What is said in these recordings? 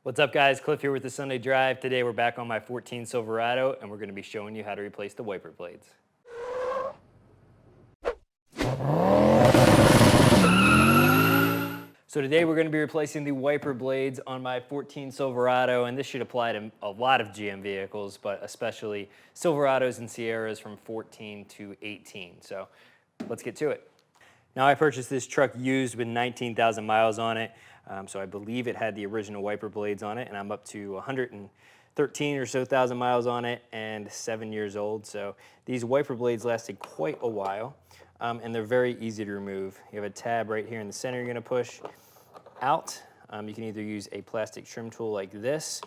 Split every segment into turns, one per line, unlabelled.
What's up, guys? Cliff here with the Sunday Drive. Today we're back on my 14 Silverado and we're going to be showing you how to replace the wiper blades. So today we're going to be replacing the wiper blades on my 14 Silverado, and this should apply to a lot of GM vehicles, but especially Silverados and Sierras from 14 to 18. So let's get to it. Now, I purchased this truck used with 19,000 miles on it, so I believe it had the original wiper blades on it, and I'm up to 113 or so thousand miles on it and 7 years old. So these wiper blades lasted quite a while, and they're very easy to remove. You have a tab right here in the center you're gonna push out. You can either use a plastic trim tool like this,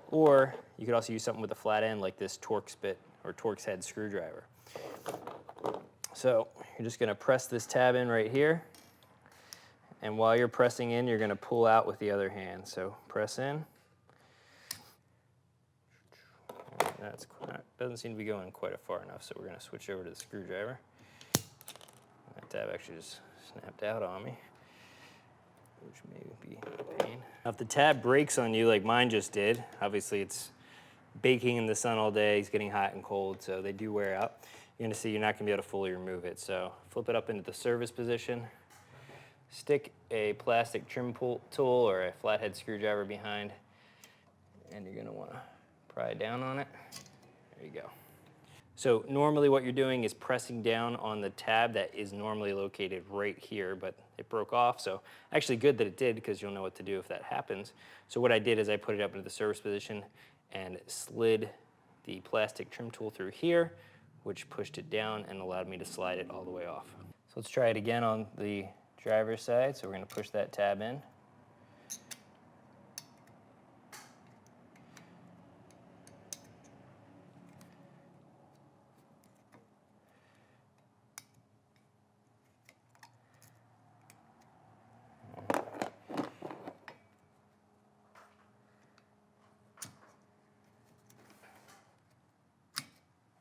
or you could also use something with a flat end like this Torx bit or Torx head screwdriver. So you're just gonna press this tab in right here, and while you're pressing in, you're gonna pull out with the other hand. So press in. That doesn't seem to be going quite far enough, so we're gonna switch over to the screwdriver. That tab actually just snapped out on me, which may be a pain. Now, if the tab breaks on you like mine just did, obviously it's baking in the sun all day, it's getting hot and cold, so they do wear out. You're gonna see you're not gonna be able to fully remove it. So flip it up into the service position, stick a plastic trim tool or a flathead screwdriver behind, and you're gonna wanna pry down on it. There you go. So normally what you're doing is pressing down on the tab that is normally located right here, but it broke off. So actually good that it did, because you'll know what to do if that happens. So what I did is I put it up into the service position and slid the plastic trim tool through here, which pushed it down and allowed me to slide it all the way off. So let's try it again on the driver's side. So we're gonna push that tab in.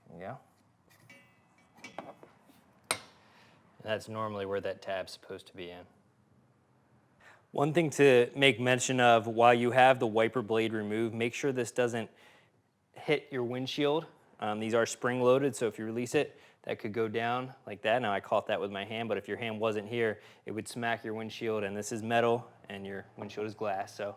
There you go. That's normally where that tab's supposed to be in. One thing to make mention of while you have the wiper blade removed, make sure this doesn't hit your windshield. These are spring loaded, so if you release it, that could go down like that. Now I caught that with my hand, but if your hand wasn't here, it would smack your windshield, and this is metal and your windshield is glass, so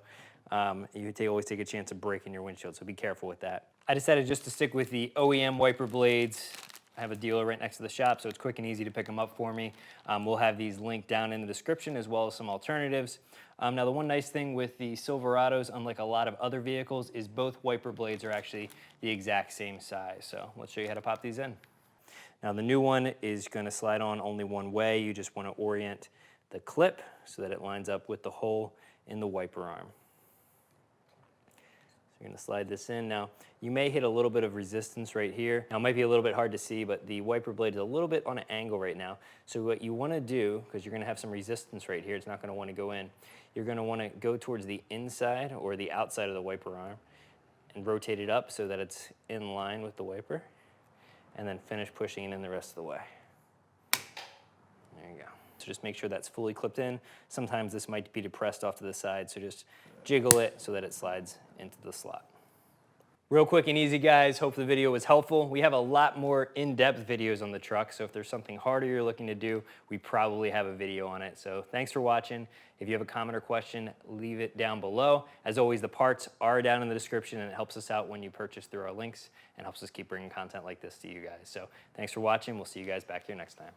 you always take a chance of breaking your windshield, so be careful with that. I decided just to stick with the OEM wiper blades. I have a dealer right next to the shop, so it's quick and easy to pick them up for me. We'll have these linked down in the description, as well as some alternatives. Now, the one nice thing with the Silverados, unlike a lot of other vehicles, is both wiper blades are actually the exact same size. So let's show you how to pop these in. Now, the new one is going to slide on only one way. You just want to orient the clip so that it lines up with the hole in the wiper arm. So you're going to slide this in. Now, you may hit a little bit of resistance right here. Now, it might be a little bit hard to see, but the wiper blade is a little bit on an angle right now. So what you want to do, because you're going to have some resistance right here, it's not going to want to go in. You're going to want to go towards the inside or the outside of the wiper arm and rotate it up so that it's in line with the wiper, and then finish pushing it in the rest of the way. There you go. So just make sure that's fully clipped in. Sometimes this might be depressed off to the side, so just jiggle it so that it slides into the slot. Real quick and easy, guys. Hope the video was helpful. We have a lot more in-depth videos on the truck, so if there's something harder you're looking to do, we probably have a video on it. So thanks for watching. If you have a comment or question, leave it down below. As always, the parts are down in the description, and it helps us out when you purchase through our links and helps us keep bringing content like this to you guys. So thanks for watching. We'll see you guys back here next time.